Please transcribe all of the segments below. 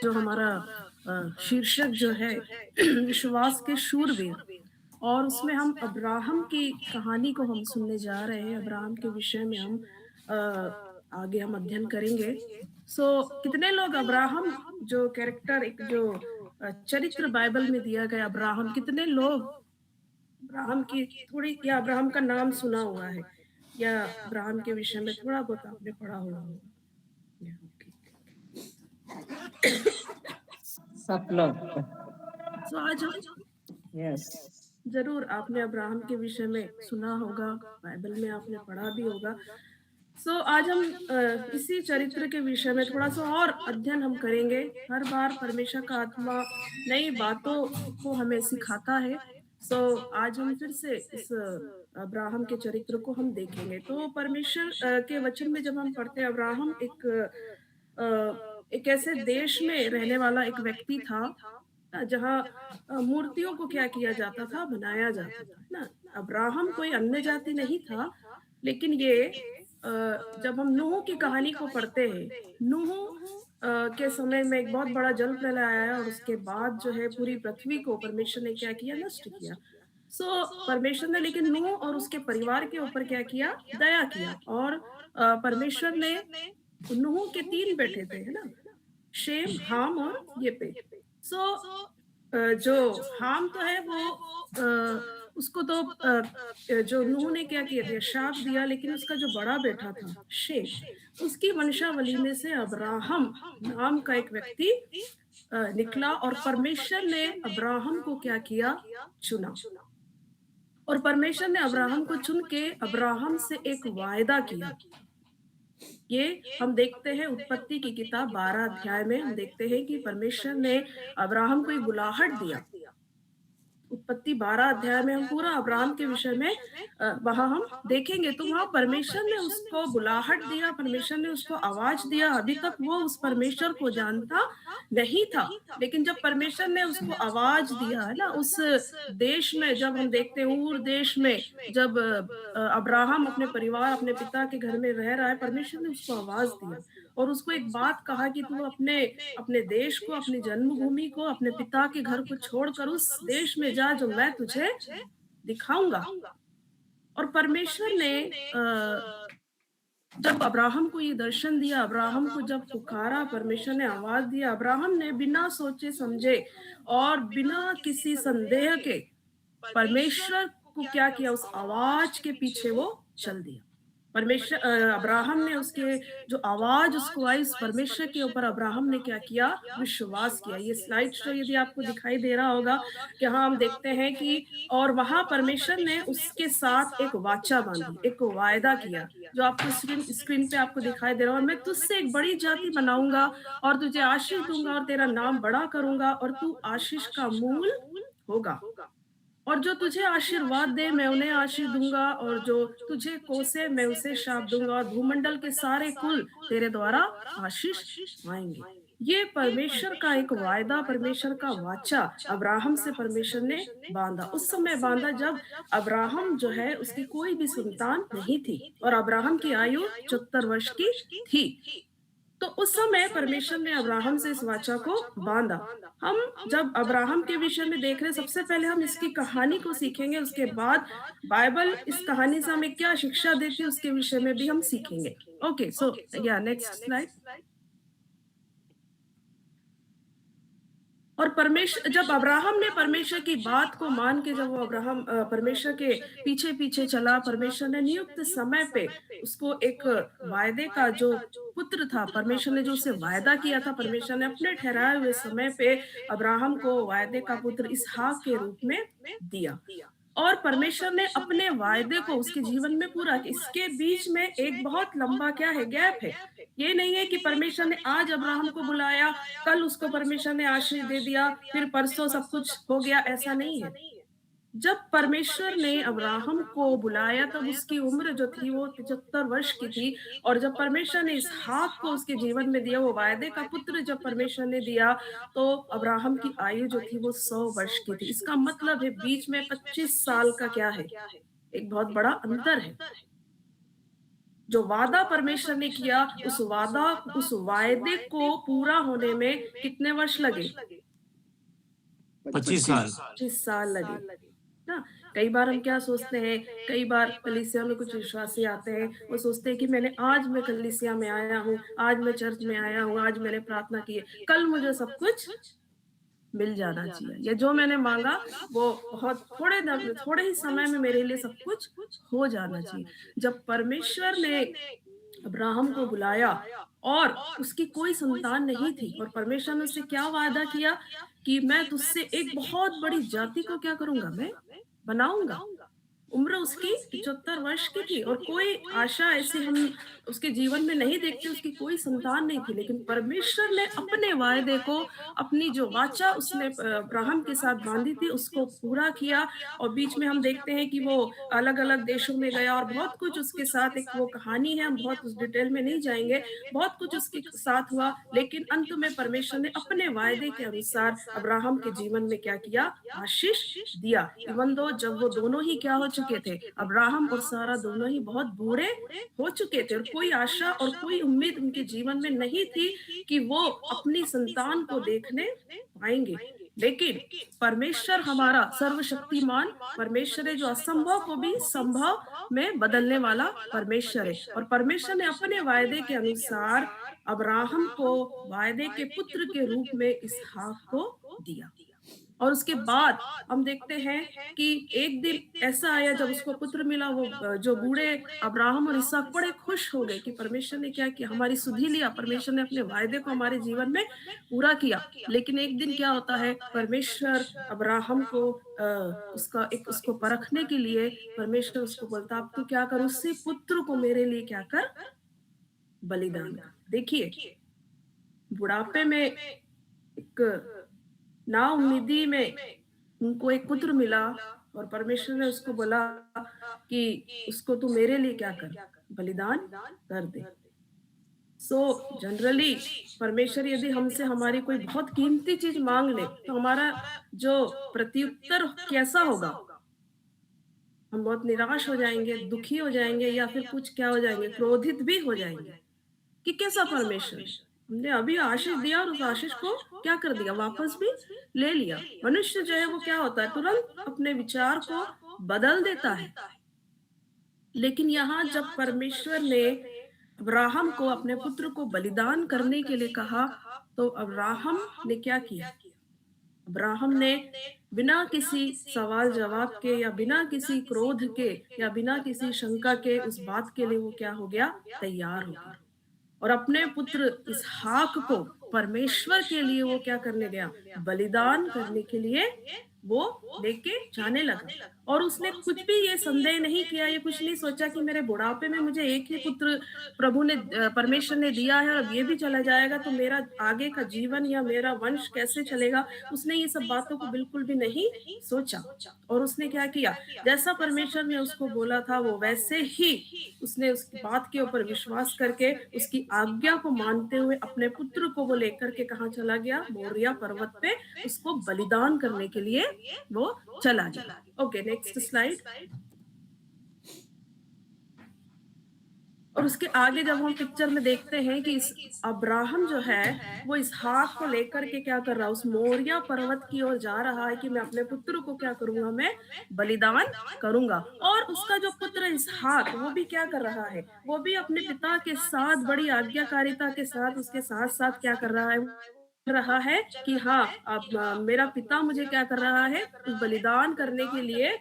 जो हमारा शीर्षक जो है विश्वास के शूरवीर, और उसमें हम अब्राहम की कहानी को हम सुनने जा रहे हैं। अब्राहम के विषय में हम आगे हम अध्ययन करेंगे। कितने लोग अब्राहम जो कैरेक्टर, एक जो चरित्र बाइबल में दिया गया अब्राहम, कितने लोग अब्राहम की थोड़ी या अब्राहम का नाम सुना हुआ है, या अब्राहम के विषय में थोड़ा बहुत आपने पढ़ा हुआ होगा? सब लोग। आज हम यस। जरूर आपने अब्राहम के विषय में सुना होगा, बाइबल में आपने पढ़ा भी होगा। आज हम इसी चरित्र के विषय में थोड़ा सा और अध्ययन हम करेंगे। हर बार परमेश्वर का आत्मा नई बातों को हमें सिखाता है। आज हम फिर से इस अब्राहम के चरित्र को हम देखेंगे। तो परमेश्वर के वचन में जब हम पढ़ते हैं, अब्राहम एक ऐसे देश में रहने वाला एक व्यक्ति था जहाँ मूर्तियों को क्या किया जाता था, बनाया जाता था ना। अब्राहम कोई अन्य जाति नहीं था, लेकिन ये जब हम नूह की कहानी को पढ़ते हैं, नूह के समय में एक बहुत बड़ा जल प्रलय आया, और उसके बाद जो है पूरी पृथ्वी को परमेश्वर ने क्या किया, नष्ट किया। परमेश्वर ने लेकिन नूह और उसके परिवार के ऊपर क्या किया, दया किया। और परमेश्वर ने, नूह के 3 बेटे थे, है ना, शेम, हाम और येपेत। जो हाम तो है वो उसको तो जो नूह ने क्या किया था, शाप दिया, लेकिन उसका जो बड़ा बेटा था शेम, उसकी वंशावली में से अब्राहम नाम का एक व्यक्ति निकला। और परमेश्वर ने अब्राहम को क्या किया, चुना। और परमेश्वर ने अब्राहम को चुन के अब्राहम से एक वायदा किया। ये हम देखते हैं उत्पत्ति की किताब 12 अध्याय में, हम देखते हैं कि परमेश्वर ने अब्राहम को एक बुलाहट दिया। उत्पत्ति 12 अध्याय में हम पूरा अब्राहम के विषय में वहां हम देखेंगे। तो वहां परमेश्वर ने उसको बुलाहट दिया, परमेश्वर ने उसको आवाज दिया। अभी तक वो उस परमेश्वर को जानता नहीं था, लेकिन जब परमेश्वर ने उसको आवाज दिया, है ना, उस देश में, जब हम देखते हैं ऊर देश में, जब अब्राहम अपने परिवार, अपने पिता के घर में रह रहा है, परमेश्वर ने उसको आवाज दिया और उसको एक बात कहा कि तू अपने अपने देश को, अपनी जन्मभूमि को, अपने पिता के घर को छोड़कर उस देश में जा जो मैं तुझे दिखाऊंगा। और परमेश्वर ने जब अब्राहम को ये दर्शन दिया, अब्राहम को जब पुकारा, परमेश्वर ने आवाज दिया, अब्राहम ने बिना सोचे समझे और बिना किसी संदेह के परमेश्वर को क्या किया, उस आवाज के पीछे वो चल दिया। परमेश्वर, अब्राहम ने उसके जो आवाज उसको आई, उस परमेश्वर के ऊपर अब्राहम ने क्या किया, विश्वास किया। ये स्लाइड शो यदि आपको दिखाई दे रहा होगा कि हाँ, हम देखते हैं कि और वहां परमेश्वर ने उसके साथ एक वाचा बांधी, एक वायदा किया, जो आपको स्क्रीन पे आपको दिखाई दे रहा है। और मैं तुझसे एक बड़ी जाति बनाऊंगा और तुझे आशीष दूंगा और तेरा नाम बड़ा करूंगा और तू आशीष का मूल होगा। और जो तुझे आशीर्वाद दे मैं उन्हें आशीष दूंगा, और जो तुझे कोसे मैं उसे शाप दूंगा, और भूमंडल के सारे कुल तेरे द्वारा आशीष पाएंगे। ये परमेश्वर का एक वायदा, परमेश्वर का वाचा अब्राहम से परमेश्वर ने बांधा। उस समय बांधा जब अब्राहम जो है, उसकी कोई भी संतान नहीं थी और अब्राहम की आयु 74 वर्ष की थी। तो उस समय परमेश्वर ने अब्राहम से इस वाचा को बांधा। हम जब अब्राहम के विषय में देख रहे हैं, सबसे पहले हम इसकी कहानी को सीखेंगे, उसके बाद बाइबल इस कहानी से हमें क्या शिक्षा देती है उसके विषय में भी हम सीखेंगे। ओके, या नेक्स्ट स्लाइड। और परमेश्वर, जब अब्राहम ने परमेश्वर की बात को मान के, जब वो अब्राहम परमेश्वर के पीछे पीछे चला, परमेश्वर ने नियुक्त समय पे उसको एक वायदे का जो पुत्र था, परमेश्वर ने जो उसे वायदा किया था, परमेश्वर ने अपने ठहराए हुए समय पे अब्राहम को वायदे का पुत्र इसहाक के रूप में दिया। और परमेश्वर ने अपने वायदे को उसके जीवन में पूरा किया। इसके बीच में एक बहुत लंबा क्या है, गैप है। ये नहीं है कि परमेश्वर ने आज अब्राहम को बुलाया, कल उसको परमेश्वर ने आशीष दे दिया, फिर परसों सब कुछ हो गया, ऐसा नहीं है। जब परमेश्वर ने अब्राहम को बुलाया तब उसकी उम्र जो थी वो 75 वर्ष की थी, और जब परमेश्वर ने इसहाक को उसके जीवन में दिया, वो वायदे का पुत्र जब परमेश्वर ने दिया, तो अब्राहम की आयु जो थी वो 100 वर्ष की थी। इसका मतलब है बीच में 25 साल का क्या है, एक बहुत बड़ा अंतर है। जो वादा परमेश्वर ने किया, उस वायदे को पूरा होने में कितने वर्ष लगे? 25 साल। 25 साल लगे। ना, कई बार हम क्या सोचते हैं, कई बार कलीसिया में कुछ विश्वासी आते हैं, वो सोचते हैं कि मैं कलीसिया में आया हूँ, आज मैं चर्च में आया हूँ, आज मैंने प्रार्थना की है, कल मुझे सब कुछ मिल जाना चाहिए, या जो मैंने मांगा वो बहुत थोड़े ही समय में मेरे लिए सब कुछ हो जाना चाहिए। जब परमेश्वर ने अब्राहम को बुलाया और उसकी कोई संतान नहीं थी, और परमेश्वर ने उससे क्या वादा किया कि मैं तुझसे एक बहुत बड़ी जाति को क्या करूंगा, मैं बनाऊंगा। उम्र उसकी 75 वर्ष की थी, और कोई आशा ऐसे हम उसके जीवन में नहीं देखते, उसकी कोई संतान नहीं थी, लेकिन परमेश्वर ने अपने वायदे को, अपनी जो वाचा उसने अब्राहम के साथ बांधी थी, उसको पूरा किया। और बीच में हम देखते हैं कि वो अलग-अलग देशों में गया, और बहुत कुछ उसके साथ, एक वो कहानी है, हम बहुत उस डिटेल में नहीं जाएँगे, बहुत कुछ उसके साथ हुआ, लेकिन अंत में परमेश्वर ने अपने वायदे के अनुसार अब्राहम के जीवन में क्या किया? आशीष दिया। इवन दो जब वो दोनों ही क्या हो चुके थे, अब्राहम और सारा दोनों ही बहुत बूढ़े हो चुके थे, और कोई आशा और कोई उम्मीद उनके जीवन में नहीं थी कि वो अपनी संतान को देखने पाएंगे। लेकिन परमेश्वर हमारा सर्वशक्तिमान परमेश्वर है, जो असंभव को भी संभव में बदलने वाला परमेश्वर है, और परमेश्वर ने अपने वायदे के अनुसार अब्राहम को वायदे के पुत्र के रूप में इसहाक को दिया। और उसके बाद हम देखते हैं कि एक दिन ऐसा आया जब उसको पुत्र मिला, वो जो बूढ़े अब्राहम और इसहाक बड़े खुश हो गए कि परमेश्वर ने क्या किया, हमारी सुधि लिया, परमेश्वर ने अपने वायदे को हमारे जीवन में पूरा किया। लेकिन एक दिन क्या होता है, परमेश्वर अब्राहम को उसको परखने के लिए परमेश्वर उसको बोलता, अब तू क्या कर, उससे पुत्र को मेरे लिए क्या कर, बलिदान कर। देखिए, बुढ़ापे में एक नाउम्मीदी में उनको एक पुत्र मिला, और परमेश्वर ने उसको बोला कि उसको तू मेरे लिए क्या कर, बलिदान कर दे। सो जनरली परमेश्वर यदि हमसे हमारी कोई बहुत कीमती चीज मांग ले, तो हमारा जो प्रत्युत्तर कैसा होगा? हम बहुत निराश हो जाएंगे, दुखी हो जाएंगे, या फिर कुछ क्या हो जाएंगे, क्रोधित भी हो जाएंगे कि कैसा परमेश्वर है, हमने अभी आशीष दिया और उस आशीष को क्या कर दिया, वापस भी ले लिया। मनुष्य जो है वो क्या होता है, तुरंत अपने विचार को बदल देता है। लेकिन यहाँ जब परमेश्वर ने अब्राहम को अपने पुत्र को बलिदान करने के लिए कहा, तो अब्राहम ने क्या किया? अब्राहम ने बिना किसी सवाल जवाब के, या बिना किसी क्रोध के, या बिना किसी शंका के, उस बात के लिए वो क्या हो गया, तैयार हो गया, और अपने पुत्र इसहाक को परमेश्वर के लिए वो क्या करने गया, बलिदान करने के लिए वो लेके जाने लगा। और उसने कुछ भी ये संदेह नहीं किया, ये कुछ नहीं सोचा कि मेरे बुढ़ापे में मुझे एक ही पुत्र परमेश्वर ने दिया है, अब ये भी चला जाएगा तो मेरा आगे का जीवन या मेरा वंश कैसे चलेगा। उसने ये सब बातों को बिल्कुल भी नहीं सोचा, और उसने क्या किया, जैसा परमेश्वर ने उसको बोला था वो वैसे ही उसने उस बात के ऊपर विश्वास करके, उसकी आज्ञा को मानते हुए अपने पुत्र को वो लेकर के कहाँ चला गया, मोरिया पर्वत पे उसको बलिदान करने के लिए वो चला गया। Okay, next slide. और उसके आगे जब हम पिक्चर में देखते हैं कि इस अब्राहम जो है वो इसहाक को लेकर के क्या कर रहा है, उस मोरिया पर्वत की ओर जा रहा है कि मैं अपने पुत्र को क्या करूंगा, मैं बलिदान करूंगा। और उसका जो पुत्र इसहाक, वो भी क्या कर रहा है, वो भी अपने पिता के साथ बड़ी आज्ञाकारिता के साथ उसके साथ साथ क्या कर रहा है कि हाँ, अब मेरा पिता मुझे क्या कर रहा है, उस बलिदान करने के लिए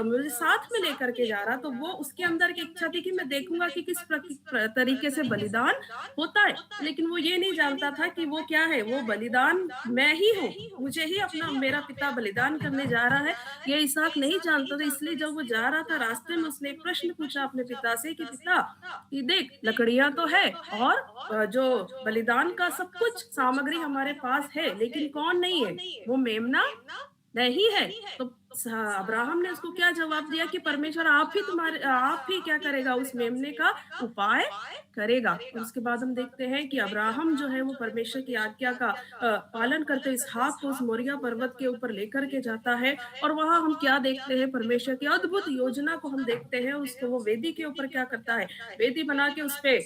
मुझे साथ में लेकर के जा रहा। तो वो उसके अंदर की इच्छा थी कि मैं देखूंगा कि किस तरीके से बलिदान होता है, लेकिन वो ये नहीं जानता था कि वो क्या है, वो बलिदान मैं ही हूँ, मुझे ही अपना मेरा पिता बलिदान करने जा रहा है। ये इसहाक नहीं जानता था, इसलिए जब वो जा रहा था रास्ते में उसने एक प्रश्न पूछा अपने पिता से कि पिता, कि देख लकड़ियां तो है और जो बलिदान का सब कुछ सामग्री हमारे पास है, लेकिन कौन नहीं है, वो मेमना नहीं है। तो अब्राहम ने उसको क्या जवाब दिया कि परमेश्वर आप ही क्या करेगा, उस मेमने का उपाय करेगा। और उसके बाद हम देखते हैं कि अब्राहम जो है वो परमेश्वर की आज्ञा का पालन करते इसहाक को उस मोरिया पर्वत के ऊपर लेकर के जाता है। और वहां हम क्या देखते हैं, परमेश्वर की अद्भुत योजना को हम देखते हैं। उसको वो वेदी के ऊपर क्या करता है, वेदी बना के उस पे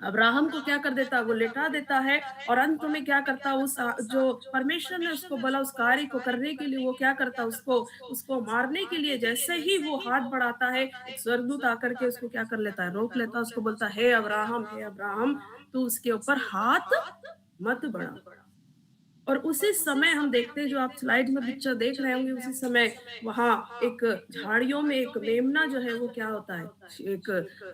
अब्राहम को क्या कर देता है, वो लेटा देता है। और अंत में क्या करता है, जो परमेश्वर ने उसको बोला उस कार्य को करने के लिए, वो क्या करता है, उसको उसको मारने के लिए जैसे ही वो हाथ बढ़ाता है, एक स्वर्गदूत आकर के उसको क्या कर लेता है, रोक लेता है। उसको बोलता है, हे अब्राहम, तू उसके ऊपर हाथ मत बढ़ा। और उसी समय हम देखते हैं, जो आप स्लाइड में पिक्चर देख रहे होंगे, उसी समय वहां एक झाड़ियों में एक मेमना जो है वो क्या होता है, एक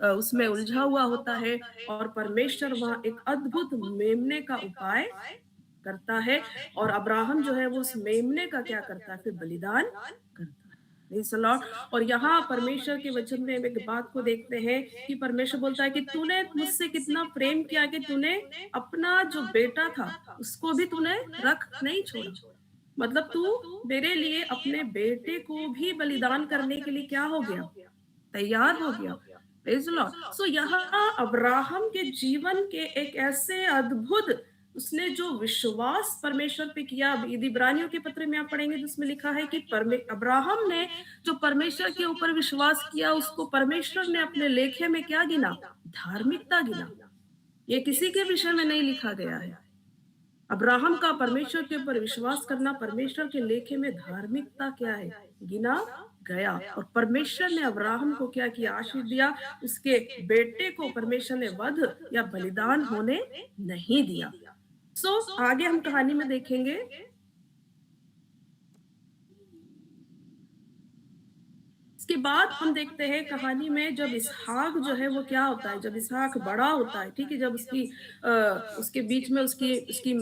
उसमें उलझा हुआ होता है। और परमेश्वर वहां एक अद्भुत मेमने का उपाय करता है। और अब्राहम जो है वो उस मेमने का क्या करता है, फिर बलिदान करता है। Praise the Lord। और यहाँ परमेश्वर के वचन में हम एक बात को देखते हैं कि परमेश्वर बोलता है कि तूने मुझसे कितना प्रेम किया कि तूने अपना जो बेटा था उसको भी तूने रख नहीं छोड़ा। मतलब तू मेरे लिए अपने बेटे को भी बलिदान करने के लिए क्या हो गया, तैयार हो गया। Praise the Lord. सो यहाँ अब्राहम के जीवन के एक ऐसे अद्भुत, उसने जो विश्वास परमेश्वर पे किया। इब्रानियों के पत्र में आप पढ़ेंगे तो उसमें लिखा है कि अब्राहम ने जो परमेश्वर के ऊपर विश्वास किया, उसको परमेश्वर ने अपने लेखे में क्या गिना, धार्मिकता गिना। ये किसी के विषय में नहीं लिखा गया है। अब्राहम का परमेश्वर के ऊपर विश्वास करना परमेश्वर के लेखे में धार्मिकता क्या है, गिना गया। और परमेश्वर ने अब्राहम को क्या किया, आशीष दिया। उसके बेटे को परमेश्वर ने वध या बलिदान होने नहीं दिया। आगे हम कहानी में देखेंगे। इसके बाद हम देखते हैं कहानी में, जब इसहाक जो है वो क्या होता है, जब इसहाक बड़ा होता है, ठीक है, जब उसके बीच में उसकी उसकी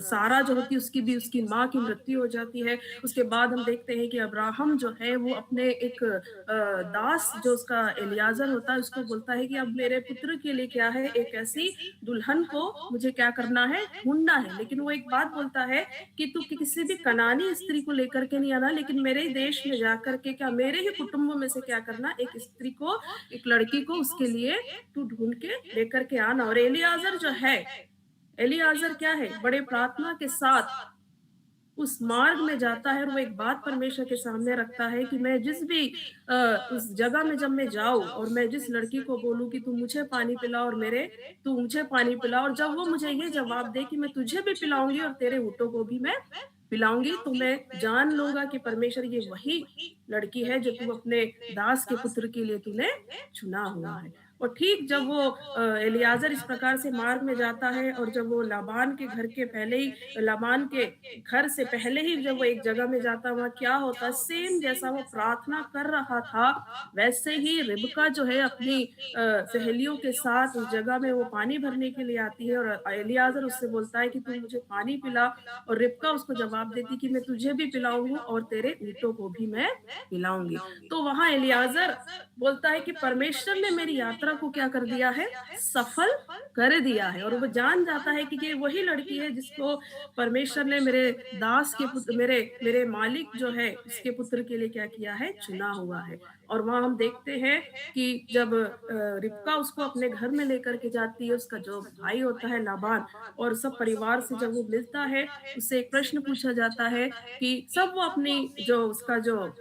सारा जो होती है, उसकी माँ की मृत्यु हो जाती है। उसके बाद हम देखते हैं कि अब्राहम जो है वो अपने एक दास जो उसका एलियाजर होता है, उसको बोलता है कि अब मेरे पुत्र के लिए क्या है, एक ऐसी दुल्हन को मुझे क्या करना है, ढूंढना है। लेकिन वो एक बात बोलता है कि तू किसी भी कनानी स्त्री को लेकर के नहीं आना, लेकिन मेरे ही देश में जाकर के, क्या मेरे ही कुटुंब में से क्या करना, एक स्त्री को, एक लड़की को उसके लिए तू ढूंढ के लेकर के आना। और एलियाजर जो है, एलियाजर क्या है, बड़े प्रार्थना के साथ उस मार्ग में जाता है। और वो एक बात परमेश्वर के सामने रखता है कि मैं जिस भी उस जगह में जब मैं जाऊं, और मैं जिस लड़की को बोलूं कि तू मुझे पानी पिला, और तू मुझे पानी पिला, और जब वो मुझे ये जवाब दे कि मैं तुझे भी पिलाऊंगी और तेरे ऊँटों को भी मैं पिलाऊंगी, तो मैं जान लूंगा कि परमेश्वर ये वही लड़की है जो तू अपने दास के पुत्र के लिए तूने चुना हुआ है। और ठीक जब वो एलियाजर इस प्रकार से मार्ग में जाता है, और जब वो लाबान के घर के पहले ही, लाबान के घर से पहले ही जब वो एक जगह में जाता है, वहां क्या होता है, सेम जैसा वो प्रार्थना कर रहा था, वैसे ही रिबका जो है अपनी सहेलियों के साथ उस जगह में वो पानी भरने के लिए आती है। और एलियाजर उससे बोलता है कि तू मुझे पानी पिला, और रिबका उसको जवाब देती कि मैं तुझे भी पिलाऊंगी और तेरे ऊँटों को भी मैं पिलाऊंगी। तो वहां एलियाजर बोलता है कि परमेश्वर ने मेरी यात्रा को क्या कर दिया है, सफल कर दिया है। और वो जान जाता है कि ये वही लड़की है जिसको परमेश्वर ने मेरे दास के पुत्र, मेरे मेरे मालिक जो है उसके पुत्र के लिए क्या किया है, चुना हुआ है। और वहां हम देखते हैं कि जब रिबका उसको अपने घर में लेकर के जाती है, उसका जो भाई होता है लाबान, और सब परिवार से जब वो मिलता है, उससे एक प्रश्न पूछा जाता है कि सब वो अपनी जो उसका जो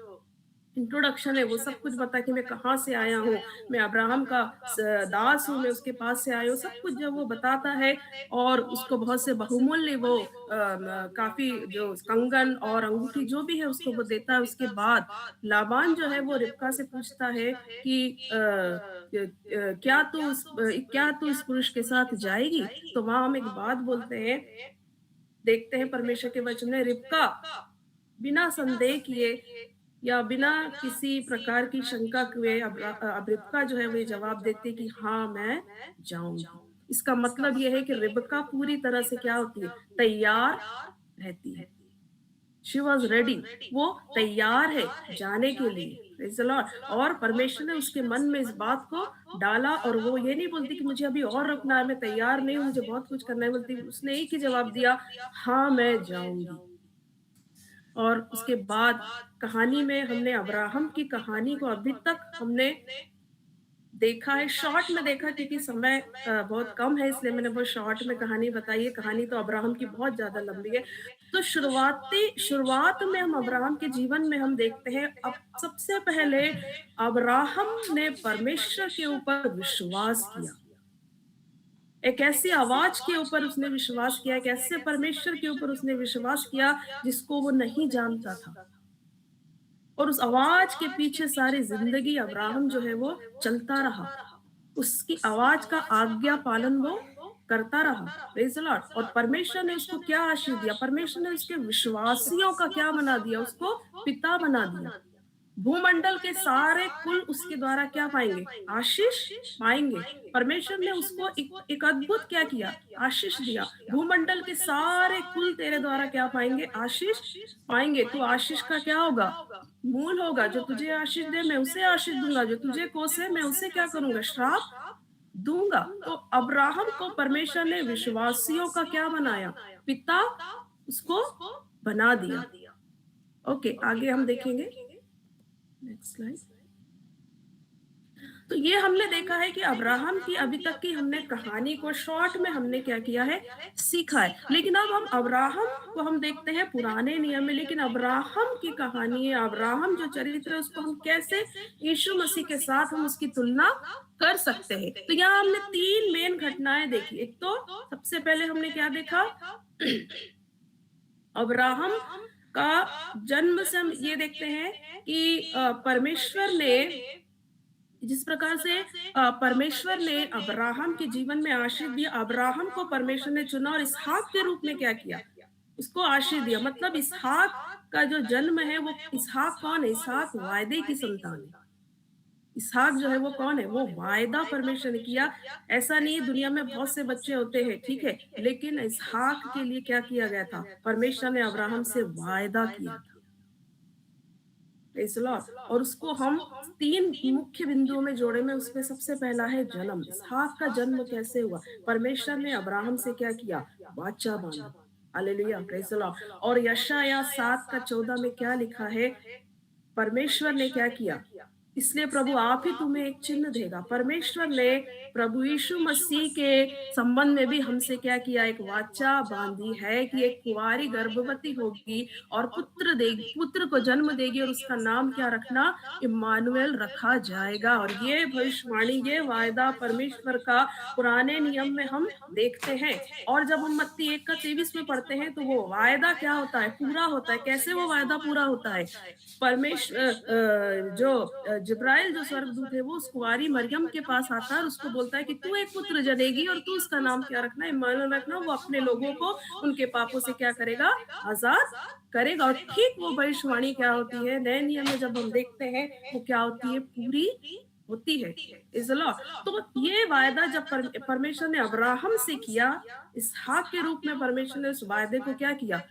इंट्रोडक्शन है वो सब कुछ बता कि मैं कहाँ से आया हूँ, मैं अब्राहम का दास हूँ, मैं उसके पास से आया हूँ, सब कुछ जब वो बताता है। और उसको बहुत से बहुमूल्य वो काफी जो कंगन और अंगूठी जो भी है उसको वो देता है। उसके बाद लाबान जो है वो रिबका से पूछता है कि क्या तू इस पुरुष के साथ जाएगी। तो वहां हम एक बात बोलते हैं, देखते हैं परमेश्वर के वचन में, रिबका बिना संदेह किए या बिना किसी प्रकार की शंका हुए अब रिबका जो है वो ये जवाब देती कि हाँ मैं जाऊंगी। इसका मतलब ये है कि रिबका पूरी तरह से क्या होती है, तैयार रहती है। शी वॉज रेडी, वो तैयार है जाने के लिए। Praise the Lord। और परमेश्वर ने उसके मन में इस बात को डाला, और वो ये नहीं बोलती कि मुझे अभी और रुकना है, मैं तैयार नहीं हूँ, मुझे बहुत कुछ करना है, बोलती उसने एक ही जवाब दिया, हाँ मैं जाऊंगी। और उसके बाद कहानी में हमने अब्राहम की कहानी को अभी तक हमने देखा है, शॉर्ट में देखा क्योंकि समय बहुत कम है इसलिए मैंने बहुत शॉर्ट में कहानी बताई है। कहानी तो अब्राहम की बहुत ज़्यादा लंबी है। तो शुरुआत में हम अब्राहम के जीवन में हम देखते हैं, अब सबसे पहले अब्राहम ने परमेश्वर के ऊपर विश्वास किया। एक ऐसी आवाज के ऊपर उसने विश्वास किया, एक ऐसे परमेश्वर के ऊपर उसने विश्वास किया जिसको वो नहीं जानता था। और उस आवाज के पीछे सारी जिंदगी अब्राहम जो है वो चलता रहा। उसकी आवाज का आज्ञा पालन वो करता रहा। Praise the Lord. और परमेश्वर ने उसको क्या आशीष दिया? परमेश्वर ने उसके विश्वासियों का क्या बना दिया? उसको पिता बना दिया। भूमंडल के सारे कुल उसके द्वारा क्या पाएंगे? आशीष पाएंगे। परमेश्वर ने उसको एक अद्भुत क्या किया? आशीष दिया। भूमंडल के सारे कुल तेरे द्वारा क्या पाएंगे? आशीष पाएंगे। तो आशीष का क्या होगा? मूल होगा। जो तुझे आशीष दे मैं उसे आशीष दूंगा, जो तुझे कोसे मैं उसे क्या करूंगा? श्राप दूंगा। तो अब्राहम को परमेश्वर ने विश्वासियों का क्या बनाया? पिता उसको बना दिया। ओके, आगे हम देखेंगे। Next slide. तो ये हमने देखा है कि अब्राहम की अभी तक की हमने कहानी को शॉर्ट में हमने क्या किया है? सीखा है। लेकिन अब हम अब्राहम को हम देखते हैं पुराने नियम में, लेकिन अब्राहम की कहानी है, अब्राहम जो चरित्र है उसको हम कैसे यीशु मसीह के साथ हम उसकी तुलना कर सकते हैं। तो यहाँ हमने 3 मेन घटनाएं देखी। एक तो सबसे पहले हमने क्या देखा? अब्राहम का जन्म से हम ये देखते हैं कि परमेश्वर ने जिस प्रकार से परमेश्वर ने अब्राहम के जीवन में आशीष दिया, अब्राहम को परमेश्वर ने चुना और इसहाक के रूप में क्या किया? उसको आशीष दिया। मतलब इसहाक का जो जन्म है वो, इसहाक कौन है? इसहाक वायदे की संतान है। इसहाक जो है वो कौन है? वो वायदा परमेश्वर ने किया। ऐसा नहीं दुनिया में बहुत से बच्चे होते हैं, ठीक है, लेकिन इसहाक के लिए क्या किया गया था? परमेश्वर ने अब्राहम से वायदा किया था। Praise the Lord. और उसको हम 3 मुख्य बिंदुओं में जोड़े में, उसमें सबसे पहला है जन्म। इसहाक का जन्म कैसे हुआ? परमेश्वर ने अब्राहम से क्या किया? वाचा बांधा। Hallelujah, praise the Lord. और यशायाह 7 का 14 में क्या लिखा है? परमेश्वर ने क्या किया? इसलिए प्रभु आप ही तुम्हें एक चिन्ह देगा। परमेश्वर ने प्रभु यीशु मसीह के संबंध में भी हमसे क्या किया? एक वाचा बांधी है कि एक कुंवारी गर्भवती होगी और पुत्र को जन्म देगी और उसका नाम क्या रखना? इम्मानुएल रखा जाएगा। और ये भविष्यवाणी, ये वायदा परमेश्वर का पुराने नियम में हम देखते हैं। और जब हम मत्ती 1 का 23 में पढ़ते हैं तो वो वायदा क्या होता है? पूरा होता है। कैसे वो वायदा पूरा होता है? परमेश्वर जिब्राइल जो स्वर्गदूत है वो उस कुंवारी मरियम के पास आता है और उसको बोलता है कि तू एक पुत्र जनेगी और तू उसका नाम क्या रखना? इम्मानुएल रखना। वो अपने लोगों को उनके पापों से क्या करेगा? आजाद करेगा। और ठीक वो भविष्यवाणी क्या होती है? नए नियम में जब हम देखते हैं वो क्या होती है? पूरी होती है। Is law. तो ये वायदा जब परमेश्वर ने अब्राहम से किया, इसहाक के रूप में परमेश्वर ने उस वायदे को क्या किया?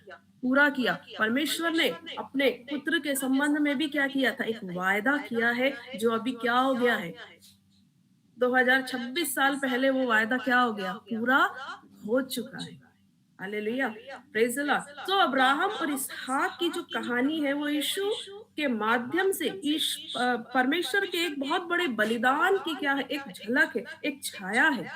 पूरा किया। परमेश्वर ने अपने पुत्र के संबंध में भी क्या किया था? एक वायदा किया है जो अभी क्या हो गया है? 2026 साल पहले वो वायदा क्या हो गया? पूरा हो चुका है। Hallelujah, praise the Lord. तो अब्राहम और इसहाक की जो कहानी है वो यीशु के माध्यम से परमेश्वर के एक बहुत बड़े बलिदान की क्या है? एक झलक है, एक छाया है।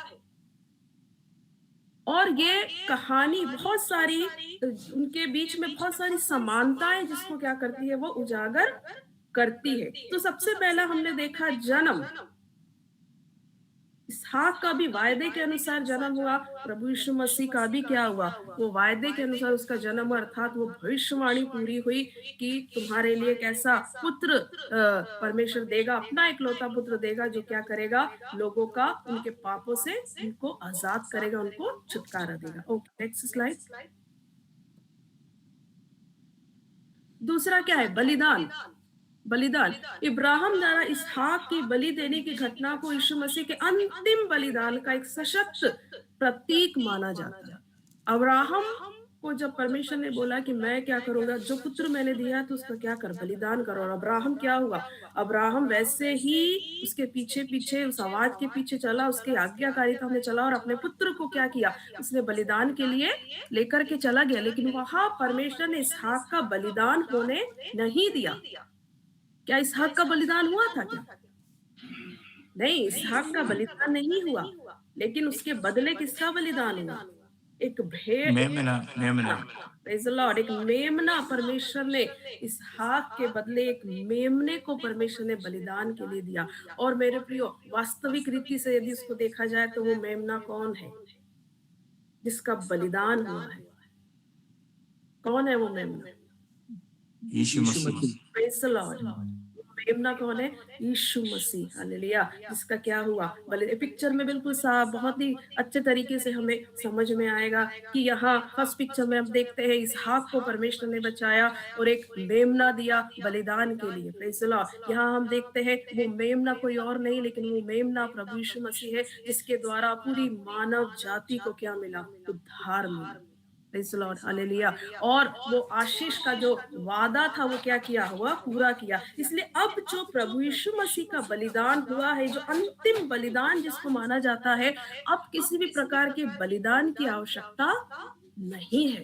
और ये कहानी बहुत सारी उनके बीच में बहुत सारी समानताएं जिसको क्या करती है? वो उजागर करती है। तो सबसे पहला हमने देखा जन्म। इसहाक का भी वायदे के अनुसार जन्म हुआ। प्रभु यीशु मसीह का भी क्या हुआ? वो वायदे के अनुसार उसका जन्म, अर्थात वो भविष्यवाणी पूरी हुई कि तुम्हारे लिए कैसा पुत्र परमेश्वर देगा, अपना इकलौता पुत्र देगा जो क्या करेगा? लोगों का उनके पापों से उनको आजाद करेगा, उनको छुटकारा देगा। Okay, next slide. दूसरा क्या है? बलिदान। बलिदान। इब्राहिम द्वारा इसहाक की बलि देने की घटना को यीशु मसीह के अंतिम बलिदान का एक सशक्त प्रतीक माना जाता है। अब्राहम को जब परमेश्वर ने बोला कि मैं क्या करूंगा, जो पुत्र मैंने दिया तो उसका क्या कर, बलिदान करो। और अब्राहम क्या हुआ, अब्राहम वैसे ही उसके पीछे पीछे, उस आवाज के पीछे चला, उसके आज्ञाकारिता में चला और अपने पुत्र को क्या किया, उसने बलिदान के लिए लेकर के चला गया। लेकिन वहां परमेश्वर ने इसहाक का बलिदान होने नहीं दिया। क्या इसहाक का बलिदान हुआ था क्या? नहीं, इसहाक का बलिदान नहीं हुआ, लेकिन उसके बदले किसका बलिदान हुआ, एक भेड़, मेमना मेमना प्रेज़ द लॉर्ड, एक मेमना परमेश्वर ने इसहाक के बदले एक मेमने को परमेश्वर ने बलिदान के लिए दिया। और मेरे प्रियो, वास्तविक रीति से यदि उसको देखा जाए तो वो मेमना कौन है जिसका बलिदान हुआ है? कौन है वो मेमना? Yeshu Masih. Praise the lord. मेमना कौन है? यीशु मसीह, हालेलुया। जिसका क्या हुआ, पिक्चर में बिल्कुल साफ, बहुत ही अच्छे तरीके से हमें समझ में आएगा कि यहाँ फर्स्ट पिक्चर में हम देखते हैं इसहाक को परमेश्वर ने बचाया और एक मेमना दिया बलिदान के लिए। Praise the Lord. यहाँ हम देखते हैं वो मेमना कोई और नहीं, लेकिन वो मेमना प्रभु यीशु मसीह है, जिसके द्वारा पूरी मानव जाति को क्या मिला, उद्धार मिला। Praise the Lord, hallelujah. और वो आशीष का जो वादा था वो क्या किया हुआ, पूरा किया। इसलिए अब जो प्रभु यीशु मसीह का बलिदान हुआ है, जो अंतिम बलिदान जिसको माना जाता है, अब किसी भी प्रकार के बलिदान की आवश्यकता नहीं है,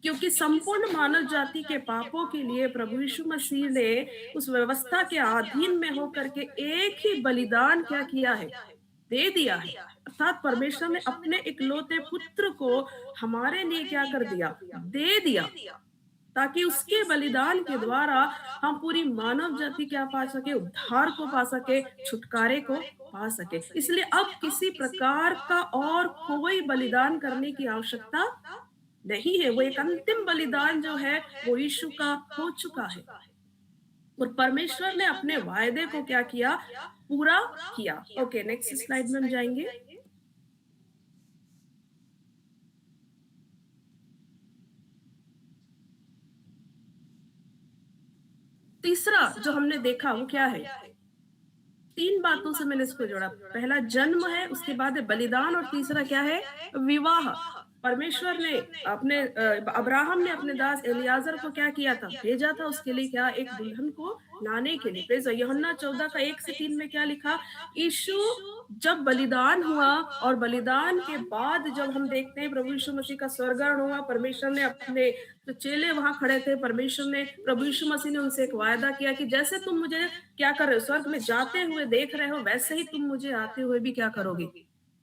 क्योंकि संपूर्ण मानव जाति के पापों के लिए प्रभु यीशु मसीह ने उस व्यवस्था के अधीन में होकर के एक ही बलिदान क्या किया है, दे दिया है। अर्थात परमेश्वर ने अपने इकलौते पुत्र को हमारे लिए क्या कर दिया, दे दिया, ताकि उसके बलिदान के द्वारा हम पूरी मानव जाति क्या पा सके, उद्धार को पा सके, छुटकारे को पा सके। इसलिए अब किसी प्रकार का और कोई बलिदान करने की आवश्यकता नहीं है। वो एक अंतिम बलिदान जो है वो यीशु का हो चुका है और परमेश्वर ने अपने वायदे को क्या किया, पूरा किया। ओके, नेक्स्ट स्लाइड में हम जाएंगे। तीसरा जो हमने देखा वो क्या है, 3 बातों से मैंने इसको जोड़ा। पहला जन्म है, उसके बाद है बलिदान और तीसरा क्या है, विवाह। परमेश्वर ने अपने अब्राहम ने अपने दास एलियाजर को क्या किया था, भेजा था उसके लिए क्या, एक दुल्हन को लाने के लिए। प्रेज़ यूहन्ना 14 का 1 से 3 में क्या लिखा, यीशु जब बलिदान हुआ और बलिदान के बाद जब हम देखते हैं प्रभु यीशु मसीह का स्वर्गारोहण हुआ, परमेश्वर ने अपने जो चेले वहां खड़े थे, परमेश्वर ने, प्रभु यीशु मसीह ने उनसे एक वायदा किया कि जैसे तुम मुझे क्या कर रहे हो, स्वर्ग में जाते हुए देख रहे हो, वैसे ही तुम मुझे आते हुए भी क्या करोगे,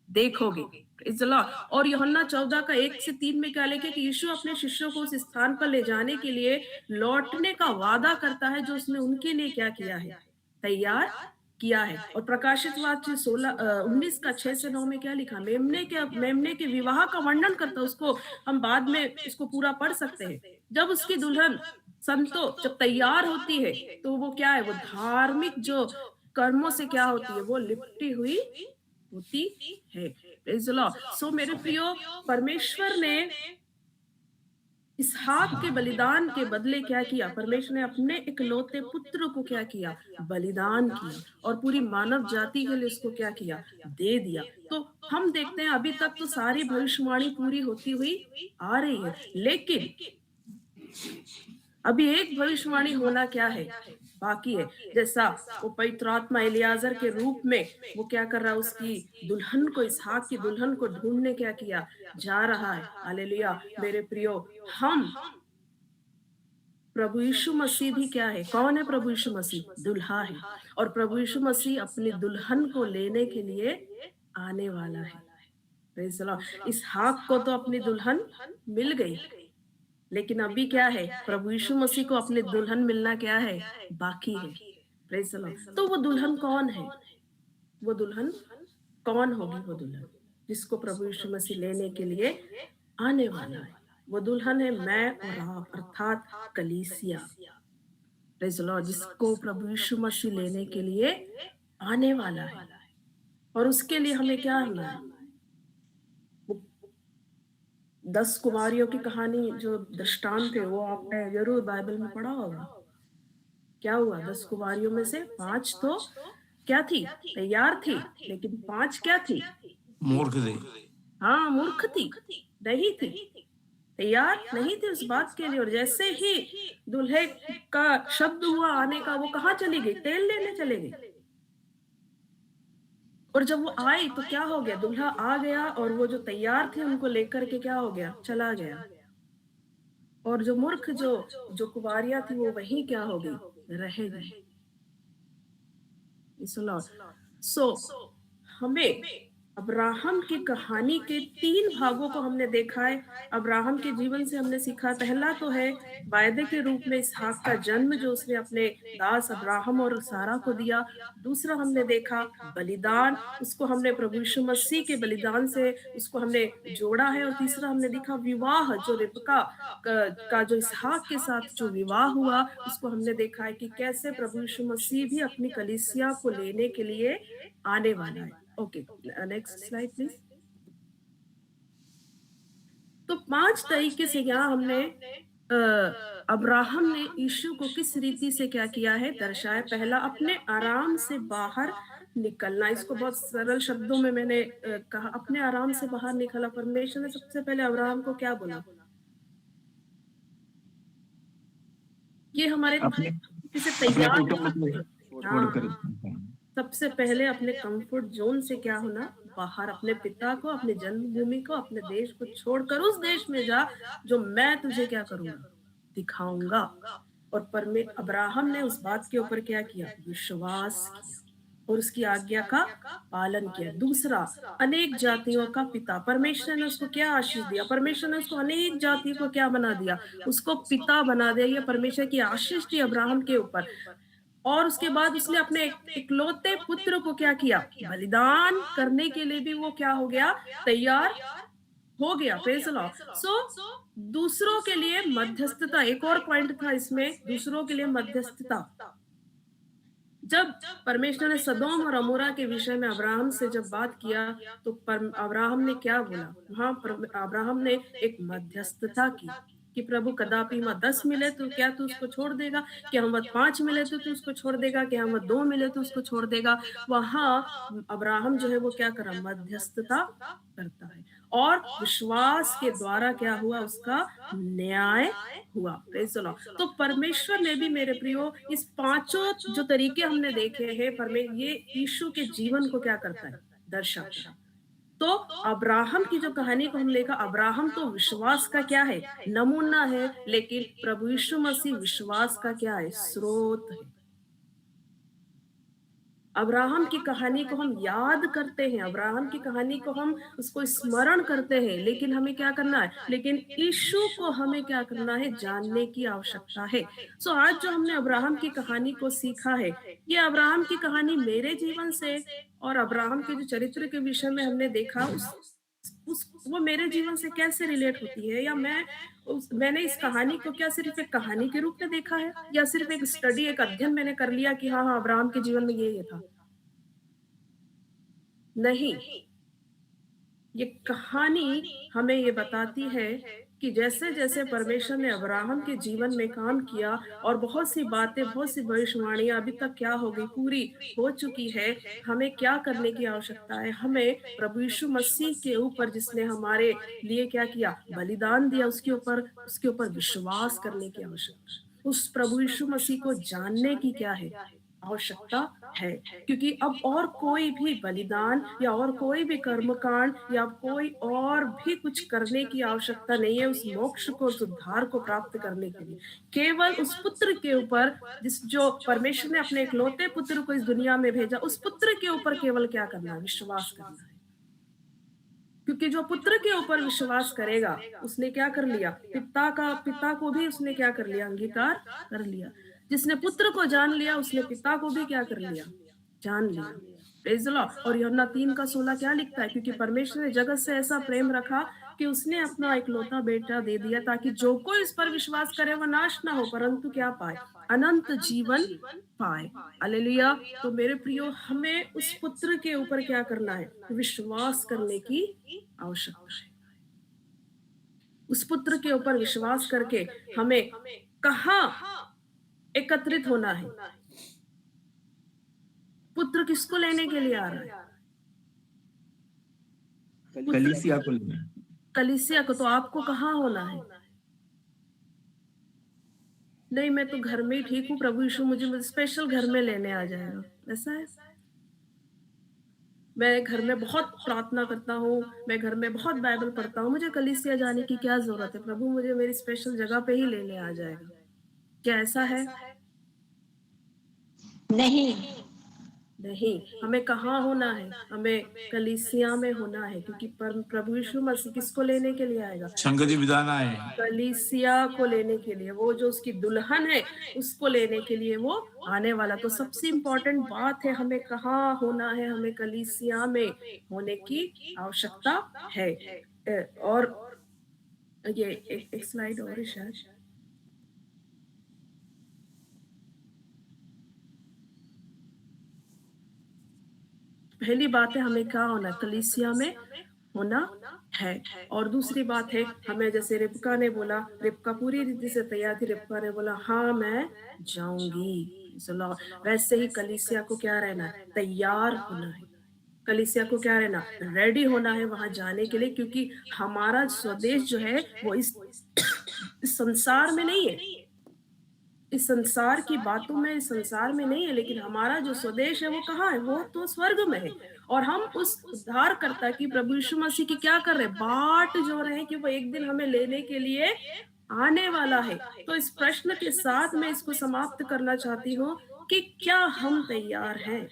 देखोगे। Praise the Lord. और यूहन्ना 14 का 1 से 3 में क्या लिखे कि यीशु अपने शिष्यों को उस स्थान पर ले जाने के लिए लौटने का वादा करता है जो उसने उनके लिए क्या किया है, तैयार किया है। और प्रकाशित वाक्य 19 का 6 से 9 में क्या लिखा, मेमने के विवाह का वर्णन करता है। उसको हम बाद में इसको पूरा पढ़ सकते हैं। जब उसकी दुल्हन संतो जब तैयार होती है तो वो क्या है, वो धार्मिक जो कर्मों से क्या होती है, वो लिपटी हुई होती है। Praise the Lord. सो मेरे प्रियो, परमेश्वर ने इसहाक के बलिदान के बदले क्या किया, परमेश्वर ने अपने इकलौते पुत्र को क्या किया, बलिदान किया और पूरी मानव जाति के लिए उसको क्या किया, दे दिया। तो हम देखते हैं अभी तक तो सारी भविष्यवाणी पूरी होती हुई आ रही है, लेकिन अभी एक भविष्यवाणी होना क्या है, बाकी है। जैसा वो पवित्र आत्मा एलियाजर के रूप में वो क्या कर रहा है, उसकी दुल्हन को, इसहाक की दुल्हन को ढूंढने क्या किया जा रहा है। हालेलुया। मेरे प्रियो, हम प्रभु यीशु मसीह भी क्या है, कौन है प्रभु यीशु मसीह, दुल्हा है। और प्रभु यीशु मसीह अपनी दुल्हन को लेने के लिए आने वाला है। Praise the Lord. इसहाक को तो अपनी दुल्हन मिल गई, लेकिन अभी क्या है, प्रभु यीशु मसीह को अपनी दुल्हन मिलना क्या है, बाकी है। Praise the Lord. तो वो दुल्हन कौन है, वो दुल्हन कौन होगी, वो दुल्हन जिसको प्रभु यीशु मसीह लेने के लिए आने वाला है, वो दुल्हन है मैं और आप, अर्थात कलीसिया। Praise the Lord. जिसको प्रभु यीशु मसीह लेने के लिए आने वाला है। और उसके लिए हमें क्या करना है, 10 कुमारियों की कहानी जो दृष्टांत थे वो आपने जरूर बाइबल में पढ़ा होगा। क्या हुआ, 10 कुमारियों में से 5 तो क्या थी, तैयार थी, लेकिन 5 क्या थी, मूर्ख थे। हाँ, मूर्ख थी, नहीं थी। तैयार नहीं थे उस बात के लिए। और जैसे ही दूल्हे का शब्द हुआ आने का, वो कहाँ चली गई? तेल लेने चले गई। और जब वो आई तो क्या हो गया? दूल्हा आ गया और वो जो तैयार थे उनको लेकर के क्या हो गया? चला गया। और जो मूर्ख जो जो कुंवारियां थी वो वहीं क्या हो गई? रह गई। सुनो, सो हमें अब्राहम की कहानी के 3 भागों को हमने देखा है। अब्राहम के जीवन से हमने सीखा, पहला तो है वायदे के रूप में इसहाक का जन्म जो उसने अपने दास अब्राहम और सारा को दिया। दूसरा हमने देखा बलिदान, उसको हमने प्रभु यीशु मसीह के बलिदान से उसको हमने जोड़ा है। और तीसरा हमने देखा विवाह, जो रिबका का जो इसहाक के साथ जो विवाह हुआ, उसको हमने देखा है कि कैसे प्रभु यीशु मसीह भी अपनी कलीसिया को लेने के लिए आने वाला है। Okay, next slide please. तो 5 तरीके से यहाँ हमने अब्राहम ने यीशु को किस रीति से क्या किया है? दर्शाया। पहला, अपने आराम से बाहर निकलना। इसको बहुत सरल शब्दों में मैंने कहा, अपने आराम से बाहर निकला। परमेश्वर ने सबसे पहले अब्राहम को क्या बोला? ये हमारे अपने किसे अपने तैयार कुटुंब को हाँ, छोड़कर। सबसे पहले अपने कंफर्ट जोन से क्या होना? बाहर। अपने पिता को, अपने जन्मभूमि को, अपने देश को छोड़कर उस देश में जा जो मैं तुझे क्या करूंगा? दिखाऊंगा। और अब्राहम ने उस बात के ऊपर क्या किया? विश्वास किया और उसकी आज्ञा का पालन किया। दूसरा, अनेक जातियों का पिता। परमेश्वर ने उसको क्या आशीष दिया? परमेश्वर ने उसको अनेक जातियों को क्या बना दिया? उसको पिता बना दिया। ये परमेश्वर की आशीष थी अब्राहम के ऊपर। और उसके बाद उसने अपने इकलौते पुत्र को क्या किया? बलिदान करने के लिए भी वो क्या हो गया? तैयार हो गया। Praise the Lord. सो दूसरों के लिए मध्यस्थता, एक और पॉइंट था इसमें, दूसरों के लिए मध्यस्थता। जब परमेश्वर ने सदोम और अमोरा के विषय में अब्राहम से जब बात किया तो अब्राहम ने क्या बोला? वहां अब्राहम ने एक मध्यस्थता की कि प्रभु कदापि वहां 10 मिले तो क्या तू उसको छोड़ देगा? कि हम 5 मिले तो तू उसको छोड़ देगा? कि हम 2 मिले तो उसको छोड़ देगा? वहां अब्राहम जो है वो क्या करा? मध्यस्थता करता है। और विश्वास के द्वारा क्या हुआ? उसका न्याय हुआ। Praise the Lord. तो परमेश्वर ने भी मेरे प्रियो इस 5 जो तरीके हमने देखे हैं, ये यीशु के जीवन को क्या करता है? दर्शाता है। तो अब्राहम की जो कहानी को हम लेकर, अब्राहम तो विश्वास का क्या है? नमूना है। लेकिन प्रभु यीशु मसीह विश्वास का क्या है? स्रोत है। अब्राहम की कहानी को हम याद करते हैं, अब्राहम की कहानी को हम उसको स्मरण करते हैं, लेकिन हमें क्या करना है? लेकिन यीशु को हमें क्या करना है? जानने की आवश्यकता है। सो आज जो हमने अब्राहम की कहानी को सीखा है, ये अब्राहम की कहानी मेरे जीवन से और अब्राहम के जो चरित्र के विषय में हमने देखा, उस वो मेरे जीवन से कैसे रिलेट होती है? या मैंने इस कहानी को क्या सिर्फ एक कहानी के रूप में देखा है, या सिर्फ एक स्टडी, एक अध्ययन मैंने कर लिया कि हाँ हाँ अब्राहम के जीवन में ये था? नहीं, ये कहानी हमें ये बताती है कि जैसे जैसे परमेश्वर ने अब्राहम के जीवन में काम किया और बहुत सी बातें, बहुत सी भविष्यवाणियां अभी तक क्या हो गई? पूरी हो चुकी है। हमें क्या करने की आवश्यकता है? हमें प्रभु यीशु मसीह के ऊपर, जिसने हमारे लिए क्या किया? बलिदान दिया, उसके ऊपर विश्वास करने की आवश्यकता है। उस प्रभु यीशु मसीह को जानने की क्या है? आवश्यकता है। क्योंकि अब और कोई भी बलिदान या और कोई भी कर्मकांड या कोई और भी कुछ करने की आवश्यकता नहीं है उस मोक्ष को, उस उद्धार को प्राप्त करने के लिए। केवल उस पुत्र के ऊपर, जो परमेश्वर ने अपने इकलौते पुत्र को इस दुनिया में भेजा, उस पुत्र के ऊपर केवल क्या करना है? विश्वास करना है। क्योंकि जो पुत्र के ऊपर विश्वास करेगा, उसने क्या कर लिया? पिता को भी उसने क्या कर लिया? अंगीकार कर लिया। जिसने पुत्र को जान लिया, उसने पिता को भी क्या कर लिया? जान लिया। Praise the Lord. और यूहन्ना 3:16 क्या लिखता है? क्योंकि परमेश्वर ने जगत से ऐसा प्रेम रखा कि उसने अपना इकलौता बेटा दे दिया, ताकि जो कोई इस पर विश्वास करे वह नाश ना हो, परंतु क्या पाए? अनंत जीवन पाए। हालेलुया। तो मेरे प्रियो, हमें उस पुत्र के ऊपर क्या करना है? विश्वास करने की आवश्यकता है। उस पुत्र के ऊपर विश्वास करके हमें कहाँ एकत्रित होना है? पुत्र किसको लेने के लिए आ रहा है? कलीसिया को लेना। कलीसिया को, तो आपको कहाँ होना है? नहीं, मैं तो घर में ही ठीक हूँ, प्रभु यीशु मुझे स्पेशल घर में लेने आ जाएगा, ऐसा है? मैं घर में बहुत प्रार्थना करता हूँ, मैं घर में बहुत बाइबल पढ़ता हूँ, मुझे कलीसिया जाने की क्या ज़रूरत है? प्रभु मुझे मेरी स्पेशल जगह पे ही लेने आ जाएगा। क्या ऐसा है? नहीं, नहीं, हमें कहाँ होना है? हमें कलीसिया में होना है, क्योंकि प्रभु यीशु मसीह किसको लेने के लिए आएगा? संगति विधान है। कलीसिया को लेने के लिए, वो जो उसकी दुल्हन है उसको लेने के लिए वो आने वाला। तो सबसे इम्पोर्टेंट बात है, हमें कहाँ होना है? हमें कलीसिया में होने की आवश्यकता है। और ये एक स्लाइड और है शायद। पहली बात है, हमें क्या होना? कलीसिया में होना है। और दूसरी बात है, हमें जैसे रिबका ने बोला, रिबका पूरी रीति से तैयार थी, रिबका ने बोला हाँ मैं जाऊंगी, चलो। वैसे ही कलीसिया को क्या रहना है? तैयार होना है। कलीसिया को क्या रहना? रेडी होना है वहां जाने के लिए, क्योंकि हमारा स्वदेश जो है वो इस संसार में नहीं है, इस संसार की बातों में, इस संसार में नहीं है, लेकिन हमारा जो स्वदेश है वो कहाँ है? वो तो स्वर्ग में है। और हम उस उद्धारकर्ता की, प्रभु यीशु मसीह की क्या कर रहे हैं? बाट जो रहे हैं कि वो एक दिन हमें लेने के लिए आने वाला है। तो इस प्रश्न के साथ मैं इसको समाप्त करना चाहती हूँ कि क्या हम तैयार हैं?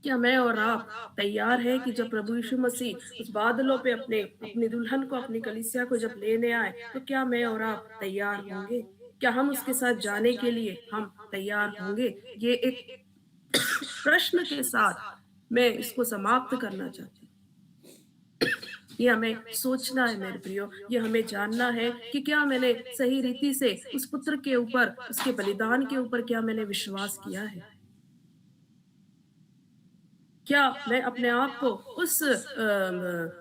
क्या मैं और आप तैयार हैं कि जब प्रभु यीशु मसीह उस बादलों पे अपनी दुल्हन को, अपनी कलीसिया को जब लेने आए, तो क्या मैं और आप तैयार होंगे? क्या हम उसके साथ जाने के लिए हम तैयार होंगे? ये एक प्रश्न के साथ मैं इसको समाप्त करना चाहती हूँ। ये हमें सोचना है मेरे प्रियो, ये हमें जानना है कि क्या मैंने सही रीति से उस पुत्र के ऊपर, उसके बलिदान के ऊपर क्या मैंने विश्वास किया है? क्या मैं अपने आप को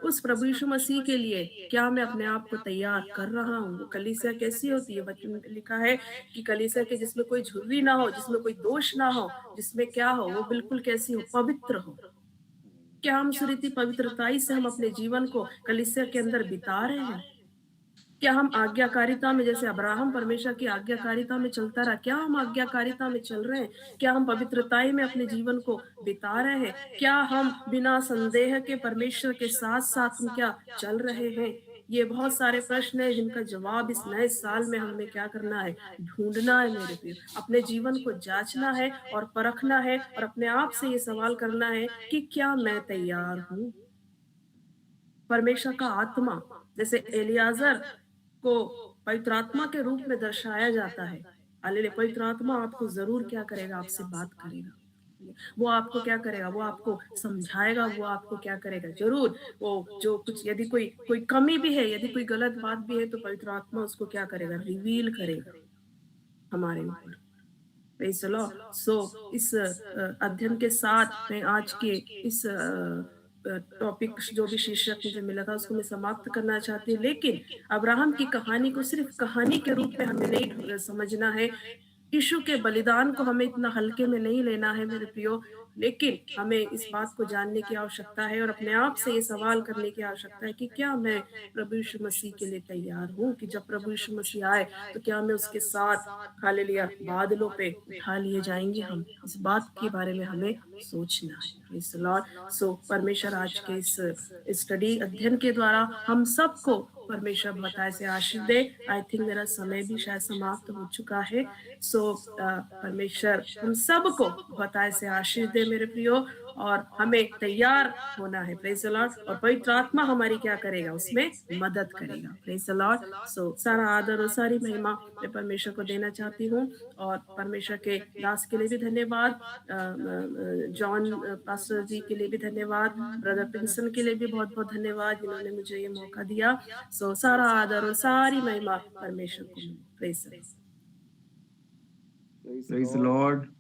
उस प्रभु यीशु मसीह के लिए, क्या मैं अपने आप को तैयार कर रहा हूँ? कलीसिया कैसी होती है? वचन में लिखा है कि कलीसिया के जिसमें कोई झुर्री ना हो, जिसमें कोई दोष ना हो, जिसमें क्या हो? वो बिल्कुल कैसी हो? पवित्र हो। क्या हम उस रीति पवित्रताई से हम अपने जीवन को कलीसिया के अंदर बिता रहे हैं? क्या हम आज्ञाकारिता में, जैसे अब्राहम परमेश्वर की आज्ञाकारिता में चलता रहा, क्या हम आज्ञाकारिता में चल रहे हैं? क्या हम पवित्रताई में अपने जीवन को बिता रहे हैं? क्या हम बिना संदेह के परमेश्वर के साथ साथ हम क्या चल रहे हैं? ये बहुत सारे प्रश्न हैं जिनका जवाब इस नए साल में हमें क्या करना है? ढूंढना है मेरे प्रिय। अपने जीवन को जांचना है और परखना है, और अपने आप से ये सवाल करना है कि क्या मैं तैयार हूँ? परमेश्वर का आत्मा, जैसे एलियाजर को पवित्र आत्मा के रूप में दर्शाया जाता है। हालेलुया। पवित्र आत्मा आपको जरूर क्या करेगा? आपसे बात करेगा। वो आपको क्या करेगा? वो आपको समझाएगा। वो आपको क्या करेगा? जरूर वो जो कुछ, यदि कोई कोई कमी भी है, यदि कोई गलत बात भी है, तो पवित्र आत्मा उसको क्या करेगा? रिवील करेगा हमारे ऊपर। Praise the Lord. सो इस अध्ययन के साथ मैं आज के इस टॉपिक, जो भी शीर्षक मुझे मिला था, उसको मैं समाप्त करना चाहती हूँ। लेकिन अब्राहम की कहानी को सिर्फ कहानी के रूप में हमें नहीं समझना है। यीशु के बलिदान को हमें इतना हल्के में नहीं लेना है मेरे प्रियो, लेकिन हमें इस बात को जानने की आवश्यकता है और अपने आप से ये सवाल करने की आवश्यकता है कि क्या मैं प्रभु यीशु मसीह के लिए तैयार हूँ? कि जब प्रभु यीशु मसीह आए तो क्या मैं उसके साथ, हालेलुया, बादलों पे उठा लिए जाएंगे हम? इस बात के बारे में हमें सोचना है। Praise the Lord. सो परमेश्वर आज के इस स्टडी अध्ययन के द्वारा हम सबको परमेश्वर बताए से आशीष दे। आई थिंक मेरा समय भी शायद समाप्त हो चुका है। सो परमेश्वर हम सबको बताए से आशीष दे मेरे प्रियो, और हमें तैयार होना है। Praise the Lord. और पवित्र आत्मा हमारी क्या करेगा? उसमें मदद करेगा। Praise the Lord. सो सारा आदर और सारी महिमा मैं परमेश्वर को देना चाहती हूँ, और परमेश्वर के दास के लिए भी धन्यवाद, जॉन पास्टर जी के लिए भी धन्यवाद, ब्रदर प्रिंसन के लिए भी बहुत बहुत धन्यवाद, जिन्होंने मुझे ये मौका दिया। सो सारा आदर और सारी महिमा परमेश्वर को। Praise the Lord. Praise the Lord.